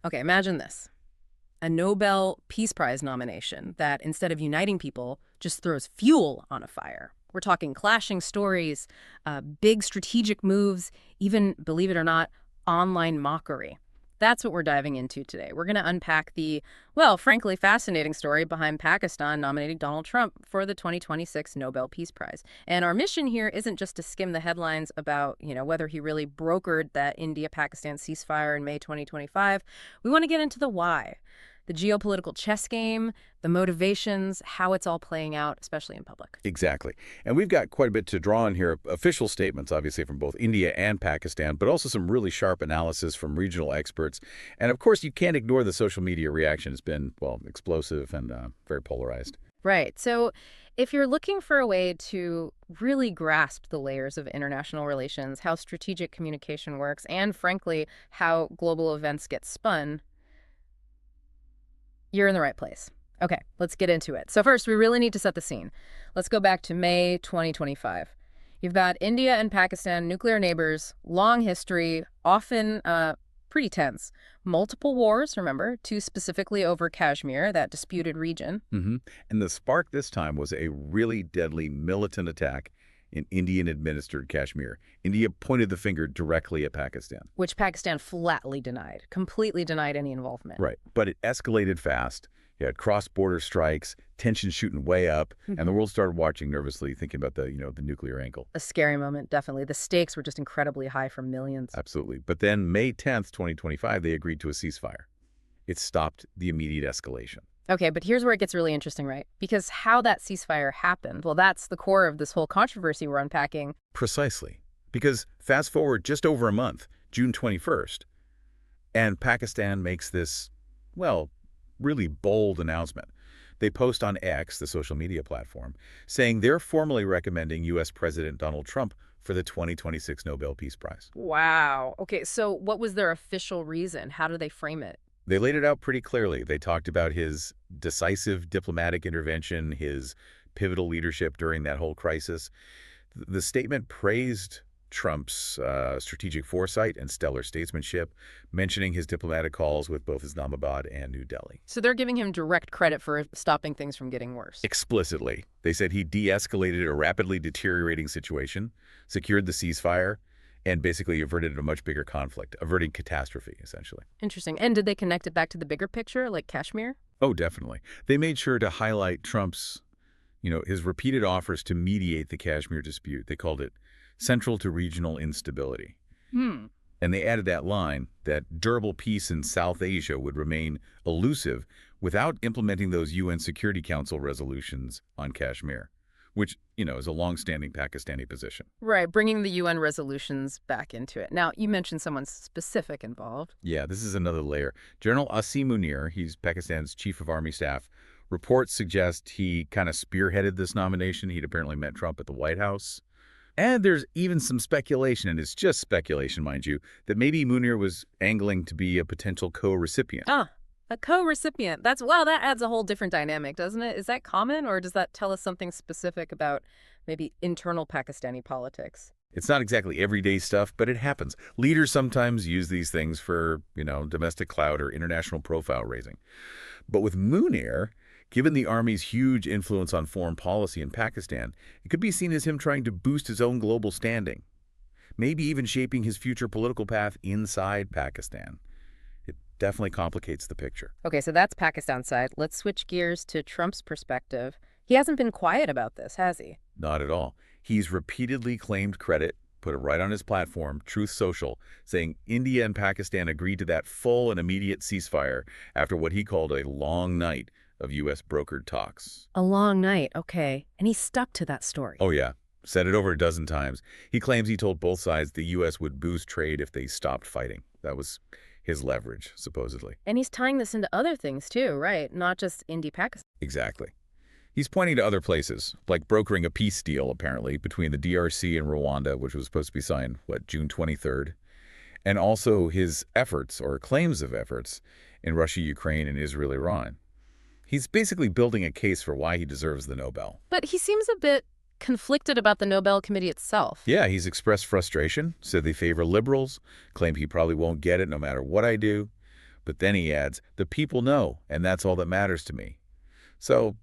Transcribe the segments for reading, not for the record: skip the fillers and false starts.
Okay, imagine this. A Nobel Peace Prize nomination that, instead of uniting people, just throws fuel on a fire. We're talking clashing stories, big strategic moves, even, believe it or not, online mockery. That's what we're diving into today. We're going to unpack the, well, frankly, fascinating story behind Pakistan nominating Donald Trump for the 2026 Nobel Peace Prize. And our mission here isn't just to skim the headlines about, whether he really brokered that India-Pakistan ceasefire in May 2025. We want to get into the why, the geopolitical chess game, the motivations, how it's all playing out, especially in public. Exactly. And we've got quite a bit to draw on here. Official statements, obviously, from both India and Pakistan, but also some really sharp analysis from regional experts. And, of course, you can't ignore the social media reaction. It's been, well, explosive and very polarized. Right. So if you're looking for a way to really grasp the layers of international relations, how strategic communication works, and, frankly, how global events get spun, you're in the right place. Okay, let's get into it. So first, we really need to set the scene. Let's go back to May 2025. You've got India and Pakistan, nuclear neighbors, long history, often pretty tense. Multiple wars, remember, two specifically over Kashmir, that disputed region. And the spark this time was a really deadly militant attack in Indian-administered Kashmir. India pointed the finger directly at Pakistan. Which Pakistan flatly denied, completely denied any involvement. Right. But it escalated fast. You had cross-border strikes, tension shooting way up, and the world started watching nervously, thinking about the nuclear angle. A scary moment, definitely. The stakes were just incredibly high for millions. Absolutely. But then May 10th, 2025, they agreed to a ceasefire. It stopped the immediate escalation. Okay, but here's where it gets really interesting, right? Because how that ceasefire happened, well, that's the core of this whole controversy we're unpacking. Precisely. Because fast forward just over a month, June 21st, and Pakistan makes this, well, really bold announcement. They post on X, the social media platform, saying they're formally recommending U.S. President Donald Trump for the 2026 Nobel Peace Prize. Wow. Okay, so what was their official reason? How do they frame it? They laid it out pretty clearly. They talked about his decisive diplomatic intervention, his pivotal leadership during that whole crisis. The statement praised Trump's strategic foresight and stellar statesmanship, mentioning his diplomatic calls with both Islamabad and New Delhi. So they're giving him direct credit for stopping things from getting worse. Explicitly. They said he de-escalated a rapidly deteriorating situation, secured the ceasefire, and basically averted a much bigger conflict, averting catastrophe, essentially. Interesting. And did they connect it back to the bigger picture, like Kashmir? Oh, definitely. They made sure to highlight Trump's, his repeated offers to mediate the Kashmir dispute. They called it central to regional instability. And they added that line that durable peace in South Asia would remain elusive without implementing those UN Security Council resolutions on Kashmir, which, is a long-standing Pakistani position. Right, bringing the UN resolutions back into it. Now, you mentioned someone specific involved. Yeah, this is another layer. General Asim Munir, he's Pakistan's chief of army staff. Reports suggest he kind of spearheaded this nomination. He'd apparently met Trump at the White House. And there's even some speculation, and it's just speculation, mind you, that maybe Munir was angling to be a potential co-recipient. A co-recipient. That adds a whole different dynamic, doesn't it? Is that common, or does that tell us something specific about maybe internal Pakistani politics? It's not exactly everyday stuff, but it happens. Leaders sometimes use these things for, domestic clout or international profile raising. But with Munir, given the Army's huge influence on foreign policy in Pakistan, it could be seen as him trying to boost his own global standing, maybe even shaping his future political path inside Pakistan. It definitely complicates the picture. Okay, so that's Pakistan's side. Let's switch gears to Trump's perspective. He hasn't been quiet about this, has he? Not at all. He's repeatedly claimed credit, put it right on his platform, Truth Social, saying India and Pakistan agreed to that full and immediate ceasefire after what he called a long night of U.S. brokered talks. A long night, okay. And he stuck to that story. Oh, yeah. Said it over a dozen times. He claims he told both sides the U.S. would boost trade if they stopped fighting. That was his leverage, supposedly. And he's tying this into other things, too, right? Not just India-Pakistan. Exactly. He's pointing to other places, like brokering a peace deal, apparently, between the DRC and Rwanda, which was supposed to be signed, June 23rd, and also his efforts, or claims of efforts, in Russia, Ukraine, and Israel, Iran. He's basically building a case for why he deserves the Nobel. But he seems a bit conflicted about the Nobel Committee itself. Yeah, he's expressed frustration, said they favor liberals, claimed he probably won't get it no matter what I do. But then he adds, the people know, and that's all that matters to me. So,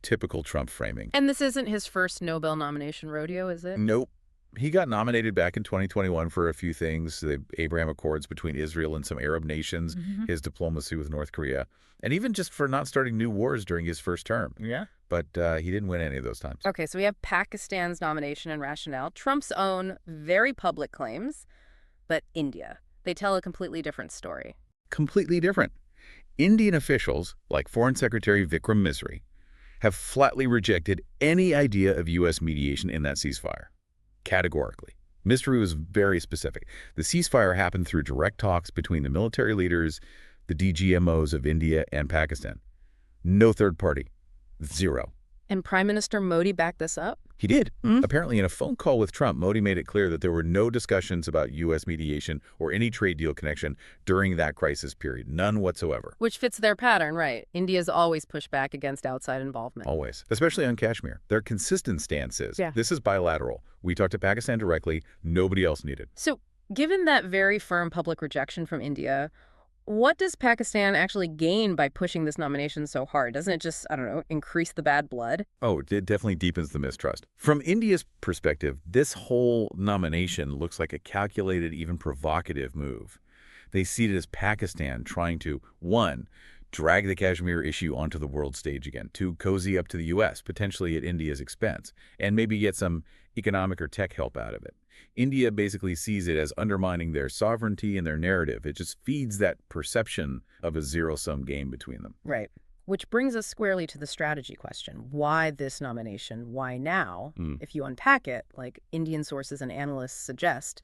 typical Trump framing. And this isn't his first Nobel nomination rodeo, is it? Nope. He got nominated back in 2021 for a few things, the Abraham Accords between Israel and some Arab nations, his diplomacy with North Korea, and even just for not starting new wars during his first term. Yeah. But he didn't win any of those times. Okay, so we have Pakistan's nomination and rationale, Trump's own very public claims, but India. They tell a completely different story. Completely different. Indian officials, like Foreign Secretary Vikram Misri, have flatly rejected any idea of U.S. mediation in that ceasefire. Categorically. Misri was very specific. The ceasefire happened through direct talks between the military leaders, the DGMOs of India and Pakistan. No third party. Zero. And Prime Minister Modi backed this up? He did. Apparently, in a phone call with Trump, Modi made it clear that there were no discussions about U.S. mediation or any trade deal connection during that crisis period. None whatsoever. Which fits their pattern, right? India's always pushed back against outside involvement. Always. Especially on Kashmir. Their consistent stance is, this is bilateral. We talked to Pakistan directly. Nobody else needed. So, given that very firm public rejection from India, what does Pakistan actually gain by pushing this nomination so hard? Doesn't it just, I don't know, increase the bad blood? Oh, it definitely deepens the mistrust. From India's perspective, this whole nomination looks like a calculated, even provocative move. They see it as Pakistan trying to, one, drag the Kashmir issue onto the world stage again, to cozy up to the U.S., potentially at India's expense, and maybe get some economic or tech help out of it. India basically sees it as undermining their sovereignty and their narrative. It just feeds that perception of a zero-sum game between them. Right. Which brings us squarely to the strategy question. Why this nomination? Why now? If you unpack it, like Indian sources and analysts suggest,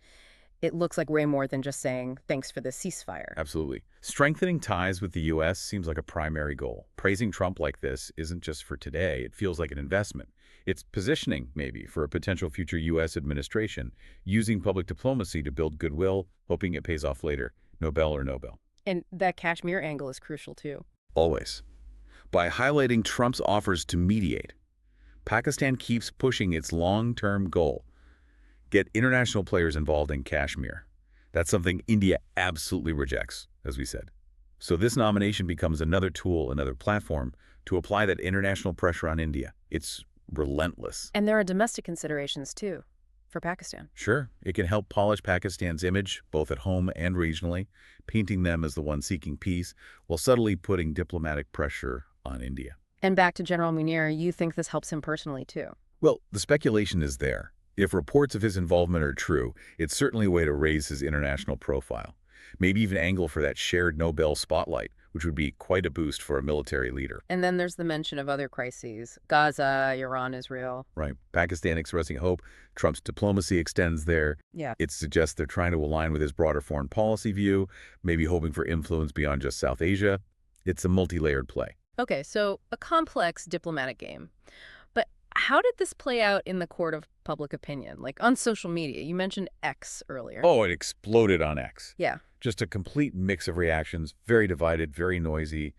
it looks like way more than just saying, thanks for the ceasefire. Absolutely. Strengthening ties with the U.S. seems like a primary goal. Praising Trump like this isn't just for today. It feels like an investment. It's positioning, maybe, for a potential future U.S. administration, using public diplomacy to build goodwill, hoping it pays off later, Nobel or Nobel. And that Kashmir angle is crucial, too. Always. By highlighting Trump's offers to mediate, Pakistan keeps pushing its long-term goal: get international players involved in Kashmir. That's something India absolutely rejects, as we said. So this nomination becomes another tool, another platform to apply that international pressure on India. It's relentless. And there are domestic considerations, too, for Pakistan. Sure, it can help polish Pakistan's image, both at home and regionally, painting them as the one seeking peace, while subtly putting diplomatic pressure on India. And back to General Munir, you think this helps him personally, too? Well, the speculation is there. If reports of his involvement are true, it's certainly a way to raise his international profile. Maybe even angle for that shared Nobel spotlight, which would be quite a boost for a military leader. And then there's the mention of other crises: Gaza, Iran, Israel. Right. Pakistan expressing hope. Trump's diplomacy extends there. Yeah. It suggests they're trying to align with his broader foreign policy view, maybe hoping for influence beyond just South Asia. It's a multi-layered play. Okay, so a complex diplomatic game. But how did this play out in the court of public opinion, like on social media? You mentioned X earlier. Oh, it exploded on X. Yeah. Just a complete mix of reactions, very divided, very noisy.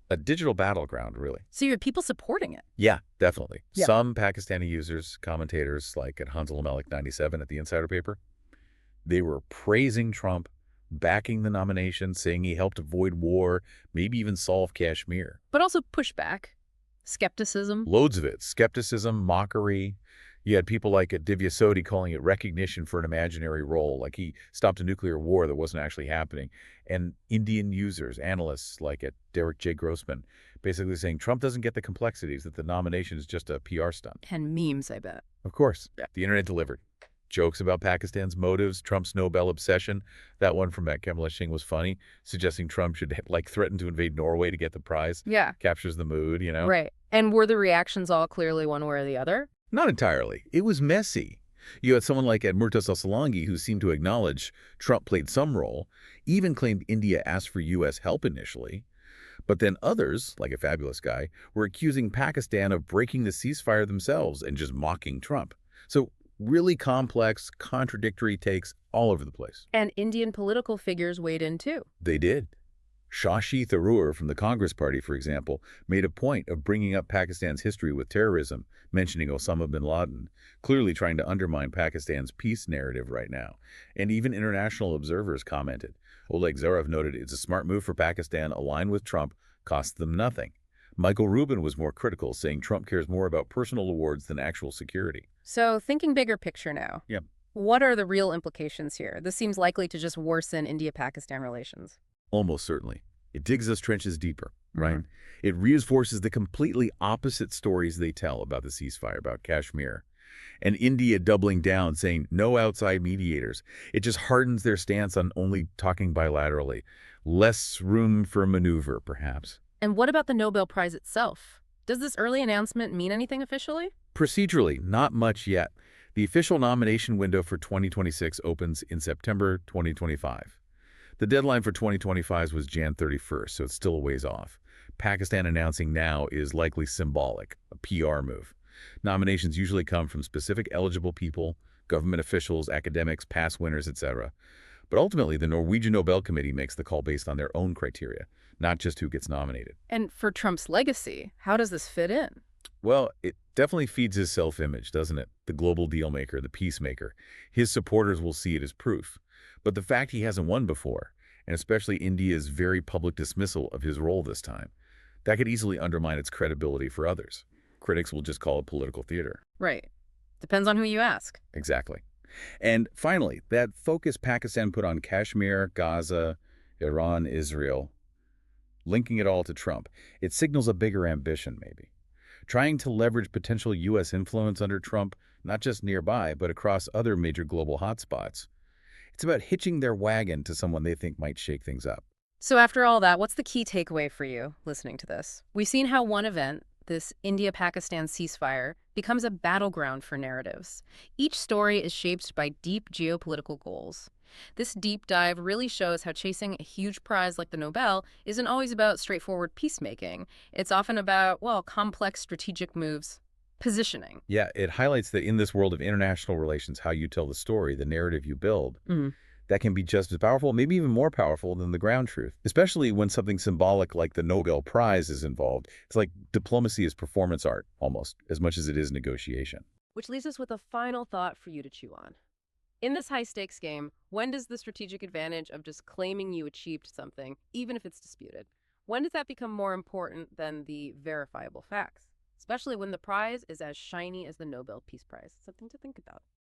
A digital battleground, really. So you have people supporting it? Yeah, definitely. Yeah. Some Pakistani users, commentators like at Hansel Malik 97 at the Insider paper, they were praising Trump, backing the nomination, saying he helped avoid war, maybe even solve Kashmir. But also pushback, skepticism. Loads of it. Skepticism, mockery. You had people like Divya Sodhi calling it recognition for an imaginary role, like he stopped a nuclear war that wasn't actually happening. And Indian users, analysts like at Derek J. Grossman, basically saying Trump doesn't get the complexities, that the nomination is just a PR stunt. And memes, I bet. Of course. Yeah. The internet delivered. Jokes about Pakistan's motives, Trump's Nobel obsession. That one from Matt Singh was funny, suggesting Trump should threaten to invade Norway to get the prize. Yeah. Captures the mood, Right. And were the reactions all clearly one way or the other? Not entirely. It was messy. You had someone like Murtaza Salangi who seemed to acknowledge Trump played some role, even claimed India asked for U.S. help initially. But then others, like a fabulous guy, were accusing Pakistan of breaking the ceasefire themselves and just mocking Trump. So really complex, contradictory takes all over the place. And Indian political figures weighed in too. They did. Shashi Tharoor from the Congress Party, for example, made a point of bringing up Pakistan's history with terrorism, mentioning Osama bin Laden, clearly trying to undermine Pakistan's peace narrative right now. And even international observers commented. Oleg Zarif noted it's a smart move for Pakistan, aligned with Trump, costs them nothing. Michael Rubin was more critical, saying Trump cares more about personal awards than actual security. So thinking bigger picture now, Yeah. what are the real implications here? This seems likely to just worsen India-Pakistan relations. Almost certainly. It digs us trenches deeper, right? Mhm. It reinforces the completely opposite stories they tell about the ceasefire, about Kashmir. And India doubling down, saying no outside mediators. It just hardens their stance on only talking bilaterally. Less room for maneuver, perhaps. And what about the Nobel Prize itself? Does this early announcement mean anything officially? Procedurally, not much yet. The official nomination window for 2026 opens in September 2025. The deadline for 2025 was Jan 31st, so it's still a ways off. Pakistan announcing now is likely symbolic, a PR move. Nominations usually come from specific eligible people, government officials, academics, past winners, etc. But ultimately, the Norwegian Nobel Committee makes the call based on their own criteria, not just who gets nominated. And for Trump's legacy, how does this fit in? Well, it definitely feeds his self-image, doesn't it? The global dealmaker, the peacemaker. His supporters will see it as proof. But the fact he hasn't won before, and especially India's very public dismissal of his role this time, that could easily undermine its credibility for others. Critics will just call it political theater. Right. Depends on who you ask. Exactly. And finally, that focus Pakistan put on Kashmir, Gaza, Iran, Israel, linking it all to Trump, it signals a bigger ambition, maybe. Trying to leverage potential U.S. influence under Trump, not just nearby, but across other major global hotspots. It's about hitching their wagon to someone they think might shake things up. So after all that, what's the key takeaway for you listening to this? We've seen how one event, this India-Pakistan ceasefire, becomes a battleground for narratives. Each story is shaped by deep geopolitical goals. This deep dive really shows how chasing a huge prize like the Nobel isn't always about straightforward peacemaking. It's often about, well, complex strategic moves, positioning. Yeah, it highlights that in this world of international relations, how you tell the story, the narrative you build, that can be just as powerful, maybe even more powerful than the ground truth, especially when something symbolic like the Nobel Prize is involved. It's like diplomacy is performance art, almost, as much as it is negotiation. Which leaves us with a final thought for you to chew on. In this high-stakes game, when does the strategic advantage of just claiming you achieved something, even if it's disputed, when does that become more important than the verifiable facts? Especially when the prize is as shiny as the Nobel Peace Prize. Something to think about.